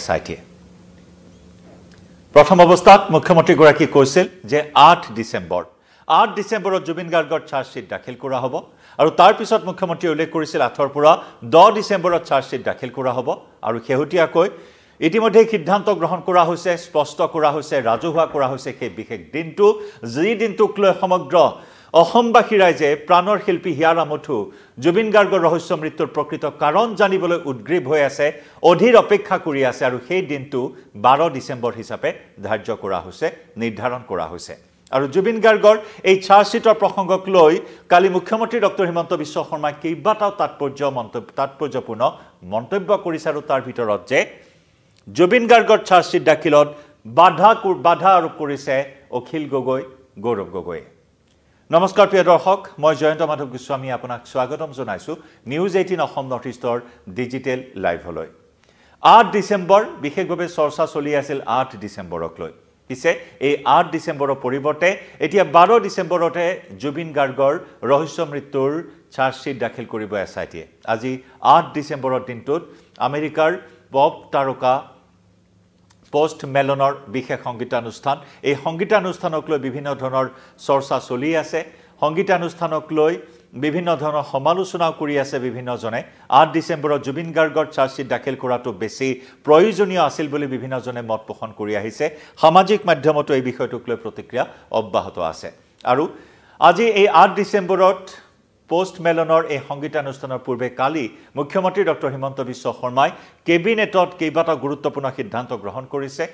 SIT প্ৰথম অৱস্থাত মুখ্যমন্ত্ৰীগৰাকী কৈছিল যে 8 ডিচেম্বৰত জুবিন গাৰ্গৰ চাৰ্জশ্বিট দাখিল কৰা হ'ব আৰু তাৰ পিছত মুখ্যমন্ত্ৰী উল্লেখ কৰিছিল 8ৰ পৰা 10 ডিচেম্বৰত চাৰ্জশ্বিট দাখিল কৰা হ'ব আৰু শেহতীয়াকৈ ইতিমধ্যে সিদ্ধান্ত গ্ৰহণ কৰা হৈছে স্পষ্ট কৰা হৈছে ৰাজহুৱা কৰা হৈছে সেই বিশেষ দিনটো যি দিনটোক লৈ সমগ্ৰ অসমবাসী ৰাইজে প্ৰাণৰ শিল্পী হিয়াৰ আমঠু জুবিন গাৰ্গৰ ৰহস্য মৃত্যুৰ প্ৰকৃত কাৰণ জানিবলৈ উদ্গ্ৰীৱ হৈ আছে অধীৰ অপেক্ষা কৰি আছে আৰু সেই দিনটো 12 ডিচেম্বৰ হিচাপে ধাৰ্য কৰা হৈছে নিৰ্ধাৰণ কৰা হৈছে আৰু জুবিন গাৰ্গৰ এই চাৰ্জশ্বিটৰ প্ৰসংগক লৈ কালি মুখ্যমন্ত্ৰী ডক্টৰ হিমন্ত বিশ্ব শৰ্মাই কেইবাটাও তাৎপৰ্যপূৰ্ণ মন্তব্য কৰিছে আৰু তাৰ ভিতৰত যে জুবিন গাৰ্গৰ চাৰ্জশ্বিট দাখিলত বাধা আৰোপ কৰিছে অখিল গগৈ গৌৰৱ গগৈ নমস্কাৰ প্ৰিয় দৰ্শক মই জয়ন্ত মাধৱ গোস্বামী আপোনাক স্বাগতম জনাইছো নিউজ 18 অসম নৰ্থ ইষ্টৰ ডিজিটেল লাইভলৈ 8 ডিচেম্বৰ বিশেষভাৱে চৰ্চা চলি আছিল 8 ডিচেম্বৰক লৈ পিছে এই 8 ডিচেম্বৰৰ পৰিৱৰ্তে এতিয়া 12 ডিচেম্বৰতে জুবিন গাৰ্গৰ ৰহস্য মৃত্যুৰ চাৰ্জশ্বিট দাখিল কৰিব SIT আজি 8 ডিচেম্বৰৰ দিনটোত আমেৰিকাৰ পপ তাৰকা পোষ্ট মেলনৰ বিশেষ সংগীতানুষ্ঠান এই সংগীতানুষ্ঠানক লৈ বিভিন্ন ধৰণৰ চৰ্চা চলি আছে সংগীতানুষ্ঠানক লৈ বিভিন্ন ধৰণৰ সমালোচনা কৰি আছে বিভিন্নজনে 8 ডিচেম্বৰত জুবিন গাৰ্গৰ চাৰ্জশ্বিট দাখিল কৰাটো বেছি প্ৰয়োজনীয় আছিল বুলি বিভিন্নজনে মত পোষণ কৰি আহিছে সামাজিক মাধ্যমতো এই বিষয়টোক লৈ প্ৰতিক্ৰিয়া অব্যাহত আছে আৰু আজি এই 8 ডিচেম্বৰত পোষ্ট মেলনৰ এই সংগীতানুষ্ঠানৰ পূৰ্বে কালি মুখ্যমন্ত্ৰী ডক্টৰ হিমন্ত বিশ্ব শৰ্মাই কেবিনেটত কেইবাটা গুৰুত্বপূৰ্ণ সিদ্ধান্ত গ্ৰহণ কৰিছে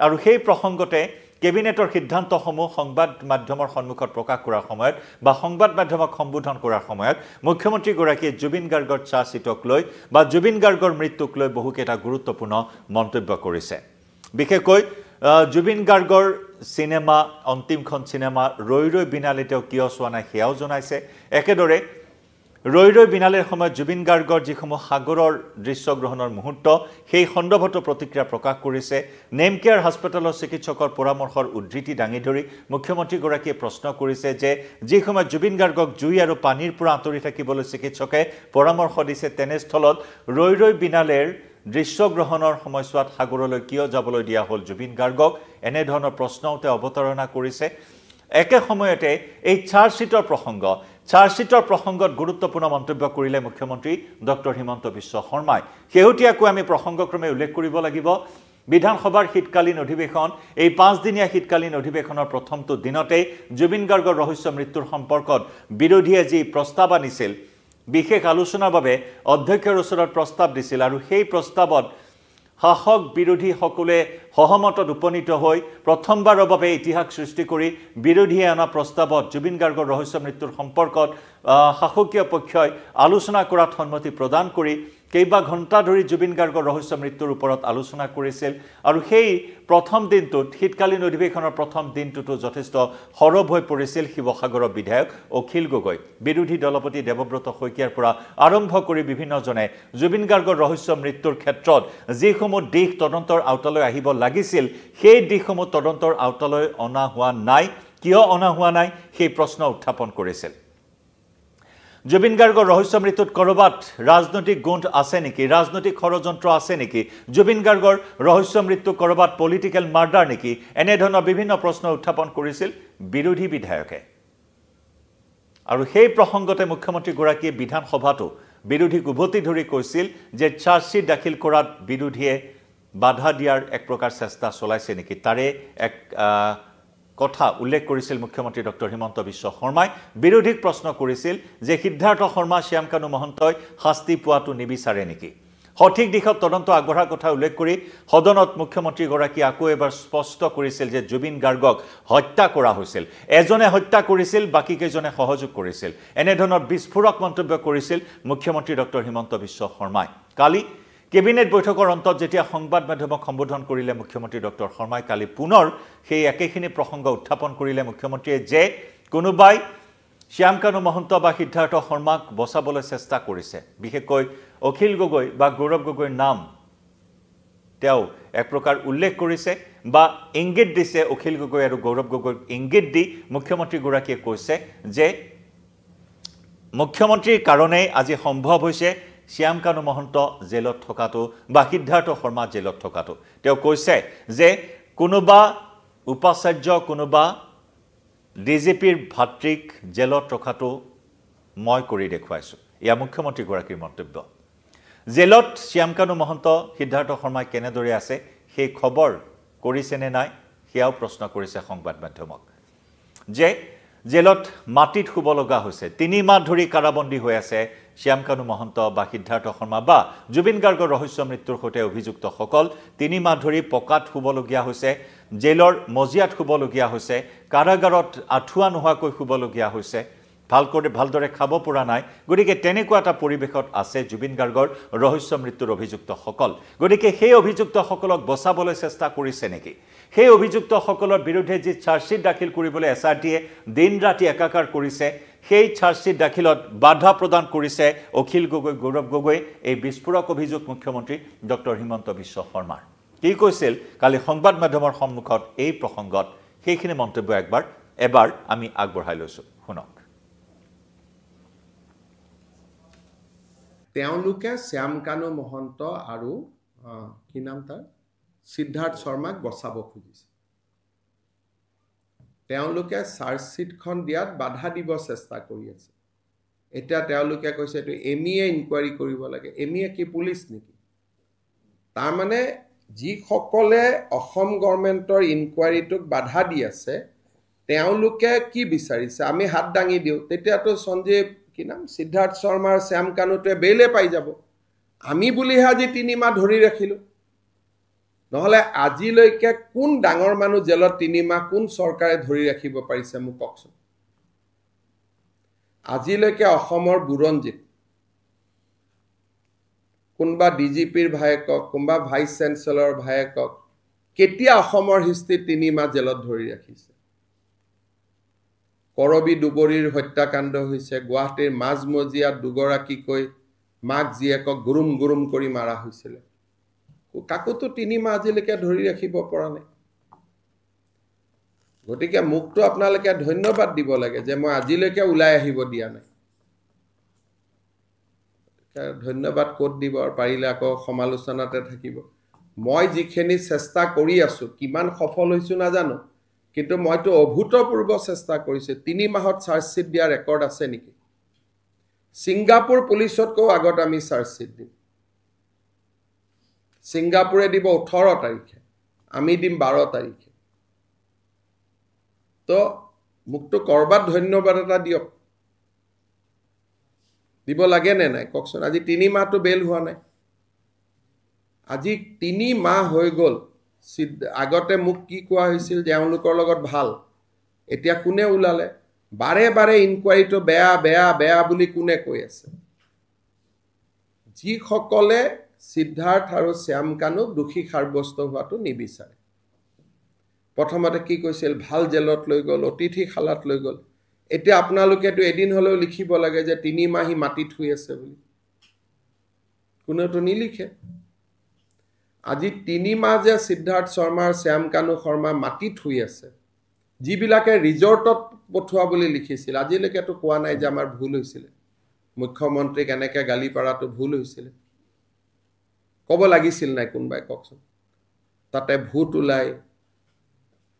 আৰু সেই প্ৰসংগতে কেবিনেটৰ সিদ্ধান্তসমূহ সংবাদ মাধ্যমৰ সন্মুখত প্ৰকাশ কৰাৰ সময়ত বা সংবাদ মাধ্যমক সম্বোধন কৰাৰ সময়ত মুখ্যমন্ত্ৰীগৰাকীয়ে জুবিন গাৰ্গৰ চাৰ্জশ্বিটক লৈ বা জুবিন গাৰ্গৰ মৃত্যুক লৈ বহুকেইটা গুৰুত্বপূৰ্ণ মন্তব্য কৰিছে বিশেষকৈ জুবিন গাৰ্গৰ সিনেমা অন্তিমখন সিনেমা ৰৈ ৰৈ বিনালে তেওঁ কিয় চোৱা নাই সেয়াও জনাইছে একেদৰে ৰৈ ৰৈ বিনালেৰ সময়ত জুবিন গাৰ্গৰ যিসমূহ সাগৰৰ দৃশ্যগ্ৰহণৰ মুহূৰ্ত সেই সন্দৰ্ভত প্ৰতিক্ৰিয়া প্ৰকাশ কৰিছে নেমকেয়াৰ হাস্পতালৰ চিকিৎসকৰ পৰামৰ্শৰ উদ্ধৃতি দাঙি ধৰি মুখ্যমন্ত্ৰীগৰাকীয়ে প্ৰশ্ন কৰিছে যে যি সময়ত জুবিন গাৰ্গক জুই আৰু পানীৰ পৰা আঁতৰি থাকিবলৈ চিকিৎসকে পৰামৰ্শ দিছে তেনেস্থলত ৰৈ ৰৈ বিনালেৰ দৃশ্যগ্ৰহণৰ সময়ছোৱাত সাগৰলৈ কিয় যাবলৈ দিয়া হ'ল জুবিন গাৰ্গক এনে ধৰণৰ প্ৰশ্নতে অৱতাৰণা কৰিছে একে সময়তে এই চাৰ্জশ্বিটৰ প্ৰসংগত গুৰুত্বপূৰ্ণ মন্তব্য কৰিলে মুখ্যমন্ত্ৰী ডক্টৰ হিমন্ত বিশ্ব শৰ্মাই শেহতীয়াকৈ আমি প্ৰসংগক্ৰমে উল্লেখ কৰিব লাগিব বিধানসভাৰ শীতকালীন অধিৱেশন এই 5 দিনীয়া শীতকালীন অধিৱেশনৰ প্ৰথমটো দিনতে জুবিন গাৰ্গৰ ৰহস্য মৃত্যুৰ সম্পৰ্কত বিৰোধীয়ে যি প্ৰস্তাৱ আনিছিল বিশেষ আলোচনাৰ বাবে অধ্যক্ষৰ ওচৰত প্ৰস্তাৱ দিছিল আৰু সেই প্ৰস্তাৱত শাসক বিৰোধী সকলে সহমতত উপনীত হৈ প্ৰথমবাৰৰ বাবে ইতিহাস সৃষ্টি কৰি বিৰোধীয়ে অনা প্ৰস্তাৱত জুবিন গাৰ্গৰ ৰহস্য মৃত্যুৰ সম্পৰ্কত শাসকীয় পক্ষই আলোচনা কৰাত সন্মতি প্ৰদান কৰি কেইবা ঘণ্টা ধৰি জুবিন গাৰ্গৰ ৰহস্য মৃত্যুৰ ওপৰত আলোচনা কৰিছিল আৰু সেই প্ৰথম দিনটোত শীতকালীন অধিৱেশনৰ প্ৰথম দিনটোতো যথেষ্ট সৰব হৈ পৰিছিল শিৱসাগৰৰ বিধায়ক অখিল গগৈ বিৰোধী দলপতি দেৱব্ৰত শইকীয়াৰ পৰা আৰম্ভ কৰি বিভিন্নজনে জুবিন গাৰ্গৰ ৰহস্য মৃত্যুৰ ক্ষেত্ৰত যিসমূহ দিশ তদন্তৰ আওতালৈ আহিব লাগিছিল সেই দিশসমূহ তদন্তৰ আওতালৈ অনা হোৱা নাই কিয় অনা হোৱা নাই সেই প্ৰশ্ন উত্থাপন কৰিছিল জুবিন গাৰ্গৰ ৰহস্য মৃত্যুত কৰবাত ৰাজনৈতিক গোন্ধ আছে নেকি ৰাজনৈতিক ষড়যন্ত্ৰ আছে নেকি জুবিন গাৰ্গৰ ৰহস্য মৃত্যু কৰবাত পলিটিক্যাল মাৰ্ডাৰ নেকি এনে ধৰণৰ বিভিন্ন প্ৰশ্ন উত্থাপন কৰিছিল বিৰোধী বিধায়কে আৰু সেই প্ৰসংগতে মুখ্যমন্ত্ৰীগৰাকীয়ে বিধানসভাতো বিৰোধীক উভতি ধৰি কৈছিল যে চাৰ্জশ্বিট দাখিল কৰাত বিৰোধীয়ে বাধা দিয়াৰ এক প্ৰকাৰ চেষ্টা চলাইছে নেকি তাৰে এক কথা উল্লেখ কৰিছিল মুখ্যমন্ত্ৰী ডক্টৰ হিমন্ত বিশ্ব শৰ্মাই বিৰোধীক প্ৰশ্ন কৰিছিল যে সিদ্ধাৰ্থ শৰ্মা শ্যামকানু মহন্তই শাস্তি পোৱাটো নিবিচাৰে নেকি সঠিক দিশত তদন্ত আগবঢ়াৰ কথা উল্লেখ কৰি সদনত মুখ্যমন্ত্ৰীগৰাকী আকৌ এবাৰ স্পষ্ট কৰিছিল যে জুবিন গাৰ্গক হত্যা কৰা হৈছিল এজনে হত্যা কৰিছিল বাকি কেইজনে সহযোগ কৰিছিল এনে ধৰণৰ বিস্ফোৰক মন্তব্য কৰিছিল মুখ্যমন্ত্ৰী ডক্টৰ হিমন্ত বিশ্ব শৰ্মাই কালি কেবিনেট বৈঠকৰ অন্তত যেতিয়া সংবাদ মাধ্যমক সম্বোধন কৰিলে মুখ্যমন্ত্ৰী ডক্টৰ শৰ্মাই কালি পুনৰ সেই একেখিনি প্ৰসংগ উত্থাপন কৰিলে মুখ্যমন্ত্ৰীয়ে যে কোনোবাই শ্যামকানু মহন্ত বা সিদ্ধাৰ্থ শৰ্মাক বচাবলৈ চেষ্টা কৰিছে বিশেষকৈ অখিল গগৈ বা গৌৰৱ গগৈৰ নাম তেওঁ এক প্ৰকাৰ উল্লেখ কৰিছে বা ইংগিত দিছে অখিল গগৈ আৰু গৌৰৱ গগৈক ইংগিত দি মুখ্যমন্ত্ৰীগৰাকীয়ে কৈছে যে মুখ্যমন্ত্ৰীৰ কাৰণে আজি সম্ভৱ হৈছে শ্যাম কানু মহন্ত জেলত থকাটো বা সিদ্ধাৰ্থ শৰ্মা জেলত থকাটো তেওঁ কৈছে যে কোনোবা উপাচাৰ্য কোনোবা ডিজিপিৰ ভাতৃক জেলত ৰখাটো মই কৰি দেখুৱাইছো ইয়া মুখ্যমন্ত্ৰী গৰাকীৰ মন্তব্য জেলত শ্যাম কানু মহন্ত সিদ্ধাৰ্থ শৰ্মা কেনেদৰে আছে সেই খবৰ কৰিছে নে নাই সেয়াও প্ৰশ্ন কৰিছে সংবাদ মাধ্যমক যে জেলত মাটিত শুব লগা হৈছে 3 মাহ ধৰি কাৰাবন্দী হৈ আছে শ্যাম কানু মহন্ত বা সিদ্ধাৰ্থ শৰ্মা বা জুবিন গাৰ্গৰ ৰহস্য মৃত্যুৰ সৈতে অভিযুক্তসকল 3 মাহ ধৰি পকাত শুবলগীয়া হৈছে জেলৰ মজিয়াত শুবলগীয়া হৈছে কাৰাগাৰত আঠুৱা নোহোৱাকৈ শুবলগীয়া হৈছে ভালদৰে খাব পৰা নাই গতিকে তেনেকুৱা এটা পৰিবেশত আছে জুবিন গাৰ্গৰ ৰহস্য মৃত্যুৰ অভিযুক্তসকল গতিকে সেই অভিযুক্তসকলক বচাবলৈ চেষ্টা কৰিছে নেকি সেই অভিযুক্তসকলৰ বিৰুদ্ধে যি চাৰ্জশ্বিট দাখিল কৰিবলৈ এছআৰটিয়ে দিন ৰাতি একাকাৰ কৰিছে সেই চাৰ্জশ্বিট দাখিলত বাধা প্ৰদান কৰিছে অখিল গগৈ গৌৰৱ গগৈ এই বিস্ফোৰক অভিযোগ মুখ্যমন্ত্ৰী ডক্টৰ হিমন্ত বিশ্ব শৰ্মাৰ কি কৈছিল কালি সংবাদ মাধ্যমৰ সন্মুখত এই প্ৰসংগত সেইখিনি মন্তব্য এবাৰ আমি আগবঢ়াই লৈছো শুনক তেওঁলোকে শ্যাম কানু মহন্ত আৰু কি নাম তাৰ সিদ্ধাৰ্থ শৰ্মাক বচাব খুজিছে তেওঁলোকে চাৰ্জশ্বিটখন দিয়াত বাধা দিব চেষ্টা কৰি আছে এটা তেওঁলোকে কৈছে এটো এমইএ ইনকুৱাৰী কৰিব লাগে এমইএ কি পুলিচ নেকি তাৰ মানে যি সকলে অসম গৱৰ্ণমেণ্টৰ ইনকুৱাৰীটোক বাধা দি আছে তেওঁলোকে কি বিচাৰিছে আমি হাত দাঙি দিও তেতিয়াতো সঞ্জীৱ কি নাম সিদ্ধাৰ্থ শৰ্মাৰ শ্যাম কানুতে বেলে পাই যাব আমি বুলিহে আজি 3 মাহ ধৰি ৰাখিলো নহলে আজিলৈকে কোন ডাঙৰ মানুহ জেলত 3 মাহ কোন চৰকাৰে ধৰি ৰাখিব পাৰিছে মোক কওকচোন আজিলৈকে অসমৰ বুৰঞ্জীত কোনবা ডিজিপিৰ ভায়েকক কোনবা ভাইস চেঞ্চেলৰ ভায়েকক কেতিয়া অসমৰ হিষ্ট্ৰীত 3 মাহ জেলত ধৰি ৰাখিছে কৰবি দুবৰীৰ হত্যাকাণ্ড হৈছে গুৱাহাটীৰ মাজমজিয়াত দুগৰাকীকৈ মাক জীয়েকক গুৰুম কৰি মাৰা হৈছিল কাকোতো 3 মাহ আজিলৈকে ধৰি ৰাখিব পৰা নাই গতিকে মুক্ত আপোনালোকে ধন্যবাদ দিব লাগে যে মই আজিলৈকে উলাই আহিব দিয়া নাই ধন্যবাদ কোট দিব আৰু পাৰিলে আকৌ সমালোচনাতে থাকিব মই যিখিনি চেষ্টা কৰি আছো কিমান সফল হৈছো নাজানো কিন্তু মইতো অভূতপূৰ্ব চেষ্টা কৰিছে 3 মাহত চাৰ্জশ্বিট দিয়া ৰেকৰ্ড আছে নেকি সিংগাপুৰ পুলিচতকৈ আগত আমি চাৰ্জশ্বিট দিম সিংগাপুৰে দিব 18 তাৰিখে আমি দিম 12 তাৰিখে তো মুক্ত কৰবাত ধন্যবাদ এটা দিয়ক দিব লাগে নে নাই কওকচোন আজি 3 মাহটো বেল হোৱা নাই আজি 3 মাহ হৈ গল আগতে মোক কি কোৱা হৈছিল যে তেওঁলোকৰ লগত ভাল এতিয়া কোনে উলালে বাৰে ইনকুৱাৰীটো বেয়া বুলি কোনে কৈ আছে যি সকলে সিদ্ধাৰ্থ আৰু শ্যাম কানুক দোষী সাব্যস্ত হোৱাটো নিবিচাৰে প্ৰথমতে কি কৈছিল ভাল জেলত লৈ গল অতিথি খালাত লৈ গল এতিয়া আপোনালোকেটো এদিন হলেও লিখিব লাগে যে 3 মাহি মাটিত শুই আছে বুলি কোনেটো নিলিখে আজি 3 মাহ যে সিদ্ধাৰ্থ শৰ্মাৰ শ্যাম কানু শৰ্মা মাটিত শুই আছে যিবিলাকে ৰিজৰ্টত পঠোৱা বুলি লিখিছিল আজিলৈকেতো কোৱা নাই যে আমাৰ ভুল হৈছিল মুখ্যমন্ত্ৰীক এনেকৈ গালি পাৰাটো ভুল হৈছিল কব লাগিছিল নাই কোনবাই কওকচোন তাতে ভূত ওলাই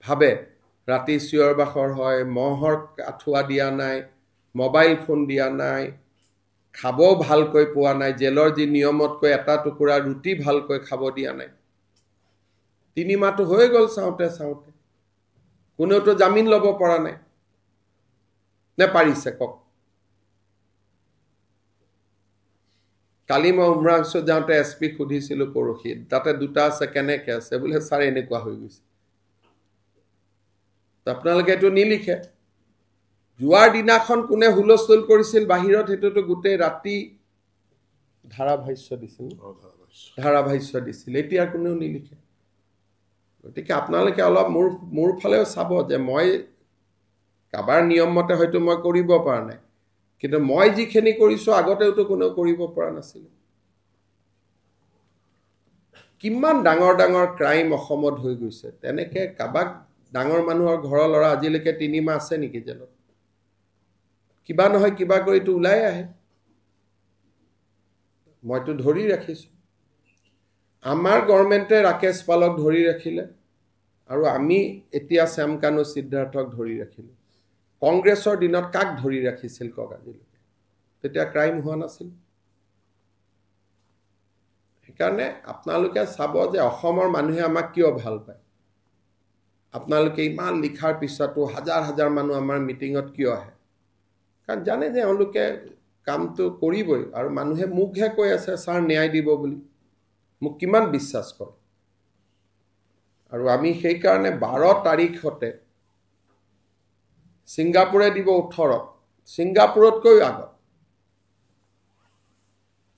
ভাবে ৰাতি চিঞৰ বাখৰ হয় মহৰ আঠুৱা দিয়া নাই মোবাইল ফোন দিয়া নাই খাব ভালকৈ পোৱা নাই জেলৰ যি নিয়মতকৈ এটা টুকুৰা ৰুটি ভালকৈ খাব দিয়া নাই 3 মাহটো হৈ গল চাওতে কোনেওতো জামিন লব পৰা নাই নে পাৰিছে কক কালি মই উমৰাংশু যাওঁতে এছপি খুধিছিলো পৰখি তাতে দুটা আছে কেনেকৈ আছে বোলে ছাৰ এনেকুৱা হৈ গৈছে আপোনালোকে এটো নিলিখে জুৱাৰ দিনাখন কোনে হুলস্থুল কৰিছিল বাহিৰত হেতুটো গুটে ৰাতি ধাৰাভাষ্য দিছিল এতিয়া কোনেও নিলিখে গতিকে আপোনালোকে অলপ মোৰ ফালেও চাব যে মই কাবাৰ নিয়ম মতে হয়তো মই কৰিব পৰা নাই কিন্তু মই যিখিনি কৰিছো আগতেওতো কোনেও কৰিব পৰা নাছিল কিমান ডাঙৰ ক্ৰাইম অসমত হৈ গৈছে তেনেকে কাবাক ডাঙৰ মানুহৰ ঘৰৰ লৰা আজিলৈকে 3 মাহ আছে নেকি জেলত কিবা নহয় কিবা কৰিটো উলাই আহে মইতো ধৰি ৰাখিছোঁ আমাৰ গভৰ্ণমেণ্টে ৰাকেশ পালক ধৰি ৰাখিলে আৰু আমি এতিয়া শ্যাম কানু সিদ্ধাৰ্থক ধৰি ৰাখিলোঁ কংগ্ৰেছৰ দিনত কাক ধৰি ৰাখিছিল কক আজিলৈকে তেতিয়া ক্ৰাইম হোৱা নাছিল সেইকাৰণে আপোনালোকে চাব যে অসমৰ মানুহে আমাক কিয় ভাল পায় আপোনালোকে ইমান লিখাৰ পিছতো হাজাৰ হাজাৰ মানুহ আমাৰ মিটিঙত কিয় আহে কাৰণ জানে যে এওঁলোকে কামটো কৰিবই আৰু মানুহে মুখহে কৈ আছে ছাৰ ন্যায় দিব বুলি মোক কিমান বিশ্বাস কৰে আৰু আমি সেইকাৰণে 12 তাৰিখতে ছিংগাপুৰে দিব 18 ছিংগাপুৰতকৈ আগত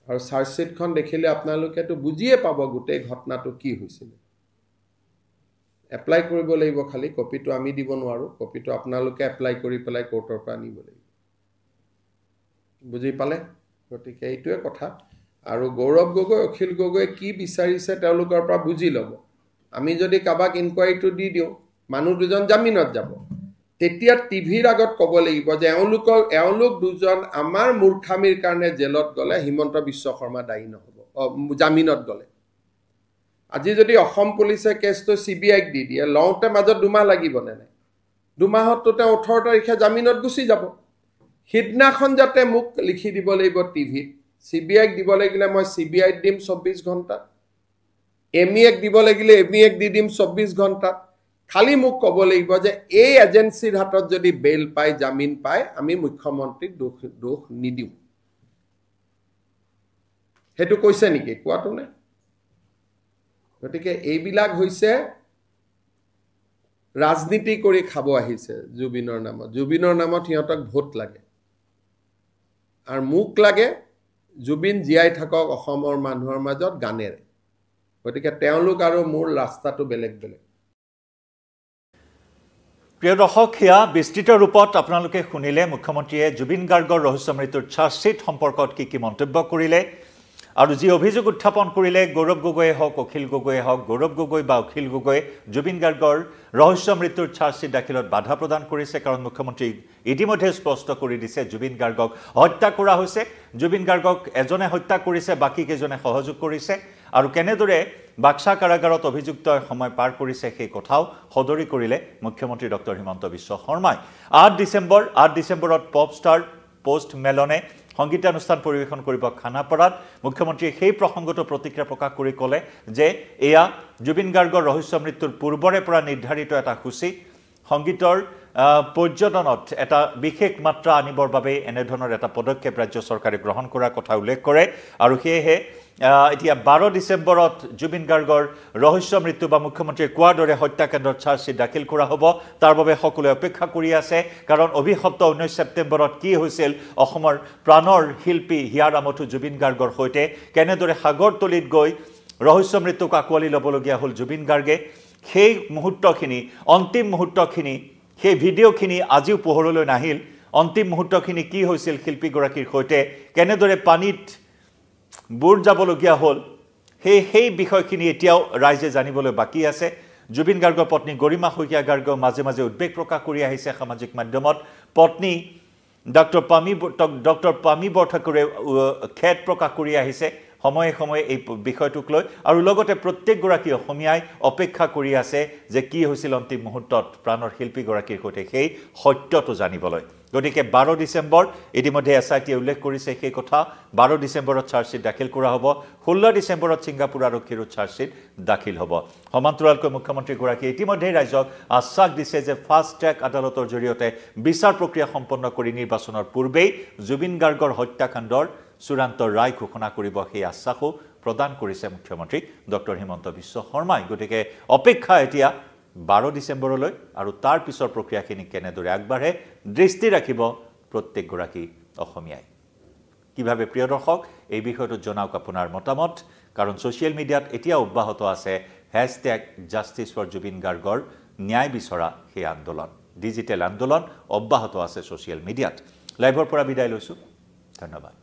আৰু চাৰ্জশ্বিটখন দেখিলে আপোনালোকেতো বুজিয়ে পাব গোটেই ঘটনাটো কি হৈছিল এপ্লাই কৰিব লাগিব খালি কপিটো আমি দিব নোৱাৰো কপিটো আপোনালোকে এপ্লাই কৰি পেলাই কোৰ্টৰ পৰা আনিব লাগিব বুজি পালে গতিকে এইটোৱে কথা আৰু গৌৰৱ গগৈ অখিল গগৈ কি বিচাৰিছে তেওঁলোকৰ পৰা বুজি ল'ব আমি যদি কাবাক ইনকোয়াৰিটো দি দিও মানুহ দুজন জামিনত যাব তেতিয়া টিভিৰ আগত ক'ব লাগিব যে এওঁলোক দুজন আমাৰ মূৰ্খামিৰ কাৰণে জেলত গলে হিমন্ত বিশ্ব শৰ্মা দায়ী নহব জামিনত গলে আজি যদি অসম পুলিচে কেছটো সিবিআইক দি দিয়ে লওঁতে মাজত দুমাহ লাগিব নে নাই দুমাহত তেওঁ 18 তাৰিখে জামিনত গুচি যাব হিদনাখন যাতে মোক লিখি দিব লাগিব টিভিত সিবিআইক দিব লাগিলে মই সিবিআইত দিম 24 ঘণ্টা এমইএক দিব লাগিলে এমইএক দি দিম 24 ঘণ্টা খালি মোক ক'ব লাগিব যে এই এজেন্সিৰ হাতত যদি বেল পাই জামিন পাই আমি মুখ্যমন্ত্ৰীক দোষ নিদিও হেতু কৈছে নেকি কোৱাটো নে গতিকে এইবিলাক হৈছে ৰাজনীতি কৰি খাব আহিছে জুবিনৰ নামত সিহঁতক ভোট লাগে আৰু মুখ লাগে জুবিন জীয়াই থাকক অসমৰ মানুহৰ মাজত গানেৰে গতিকে তেওঁলোক আৰু মোৰ ৰাস্তাটো বেলেগ প্ৰিয় দৰ্শক হিয়া বিস্তৃত ৰূপত আপোনালোকে শুনিলে মুখ্যমন্ত্ৰীয়ে জুবিন গাৰ্গৰ ৰহস্য মৃত্যুৰ চাৰ্জশ্বিট সম্পৰ্কত কি মন্তব্য কৰিলে আৰু যি অভিযোগ উত্থাপন কৰিলে গৌৰৱ গগৈয়ে হওক অখিল গগৈয়ে হওক গৌৰৱ গগৈ বা অখিল গগৈ জুবিন গাৰ্গৰ ৰহস্য মৃত্যুৰ চাৰ্জশ্বিট দাখিলত বাধা প্ৰদান কৰিছে কাৰণ মুখ্যমন্ত্ৰী ইতিমধ্যে স্পষ্ট কৰি দিছে জুবিন গাৰ্গক হত্যা কৰা হৈছে জুবিন গাৰ্গক এজনে হত্যা কৰিছে বাকি কেজনে সহযোগ কৰিছে আৰু কেনেদৰে বাক্সা কাৰাগাৰত অভিযুক্ত সময় পাৰ কৰিছে সেই কথাও সদৰি কৰিলে মুখ্যমন্ত্ৰী ডক্টৰ হিমন্ত বিশ্ব শৰ্মাই 8 ডিসেম্বৰত পপ ষ্টাৰ পোষ্ট মেলনে সংগীতানুষ্ঠান পৰিবেশন কৰিব খানাপাৰাত মুখ্যমন্ত্ৰীয়ে সেই প্ৰসংগটো প্ৰতিক্ৰিয়া প্ৰকাশ কৰি ক'লে যে এয়া জুবিন গাৰ্গৰ ৰহস্য মৃত্যুৰ পূৰ্বৰে পৰা নিৰ্ধাৰিত এটা সূচী সংগীতৰ পৰ্যটনত এটা বিশেষ মাত্ৰা আনিবৰ বাবে এনে ধৰণৰ এটা পদক্ষেপ ৰাজ্য চৰকাৰে গ্ৰহণ কৰাৰ কথা উল্লেখ কৰে আৰু সেয়েহে এতিয়া 12 ডিসেম্বৰত জুবিন গাৰ্গৰ ৰহস্য মৃত্যু বা মুখ্যমন্ত্ৰীয়ে কোৱাৰ দৰে হত্যাকাণ্ডৰ চাৰ্জশ্বিট দাখিল কৰা হ'ব তাৰ বাবে সকলোৱে অপেক্ষা কৰি আছে কাৰণ অভিশপ্ত 19 ছেপ্টেম্বৰত কি হৈছিল অসমৰ প্ৰাণৰ শিল্পী হিয়া ৰামথু জুবিন গাৰ্গৰ সৈতে কেনেদৰে সাগৰতলিত গৈ ৰহস্য মৃত্যুক আকোৱালি ল'বলগীয়া হ'ল জুবিন গাৰ্গে সেই মুহূৰ্তখিনি অন্তিম মুহূৰ্তখিনি সেই ভিডিঅ'খিনি আজিও পোহৰলৈ নাহিল অন্তিম মুহূৰ্তখিনি কি হৈছিল শিল্পীগৰাকীৰ সৈতে কেনেদৰে পানীত বুৰ যাবলগীয়া হ'ল সেই বিষয়খিনি এতিয়াও ৰাইজে জানিবলৈ বাকি আছে জুবিন গাৰ্গৰ পত্নী গৰিমা শইকীয়া গাৰ্গেও মাজে মাজে উদ্বেগ প্ৰকাশ কৰি আহিছে সামাজিক মাধ্যমত পত্নী ডক্টৰ পামী বৰঠাকুৰে খেদ প্ৰকাশ কৰি আহিছে সময়ে সময়ে এই বিষয়টোক লৈ আৰু লগতে প্ৰত্যেকগৰাকী অসমীয়াই অপেক্ষা কৰি আছে যে কি হৈছিল অন্তিম মুহূৰ্তত প্ৰাণৰ শিল্পীগৰাকীৰ সৈতে সেই সত্যটো জানিবলৈ গতিকে 12 ডিসেম্বৰ ইতিমধ্যে এসআইটিয়ে উল্লেখ কৰিছে সেই কথা 12 ডিসেম্বৰত চাৰ্জশ্বিট দাখিল কৰা হ'ব 16 ডিসেম্বৰত ছিংগাপুৰ আৰক্ষীৰ চাৰ্জশ্বিট দাখিল হ'ব সমান্তৰালকৈ মুখ্যমন্ত্ৰীগৰাকীয়ে ইতিমধ্যে ৰাজ্যক আশ্বাস দিছে যে ফাষ্ট ট্ৰেক আদালতৰ জৰিয়তে বিচাৰ প্ৰক্ৰিয়া সম্পন্ন কৰি নিৰ্বাচনৰ পূৰ্বেই জুবিন গাৰ্গৰ হত্যাকাণ্ডৰ চূড়ান্ত ৰায় ঘোষণা কৰিব সেই আশ্বাসও প্ৰদান কৰিছে মুখ্যমন্ত্ৰী ডক্টৰ হিমন্ত বিশ্ব শৰ্মাই গতিকে অপেক্ষা এতিয়া 12 ডিসেম্বৰলৈ আৰু তাৰ পিছৰ প্ৰক্ৰিয়াখিনি কেনেদৰে আগবাঢ়ে দৃষ্টি ৰাখিব প্ৰত্যেকগৰাকী অসমীয়াই কিভাৱে প্ৰিয় দৰ্শক এই বিষয়টো জনাওক আপোনাৰ মতামত কাৰণ সোশ্যাল মিডিয়াত এতিয়া অব্যাহত আছে #জাষ্টিছ ফৰ জুবিন গাৰ্গৰ ন্যায় বিচৰা সেই আন্দোলন ডিজিটেল আন্দোলন অব্যাহত আছে সোশ্যাল মিডিয়াত লাইভৰ পৰা বিদায় লৈছো ধন্যবাদ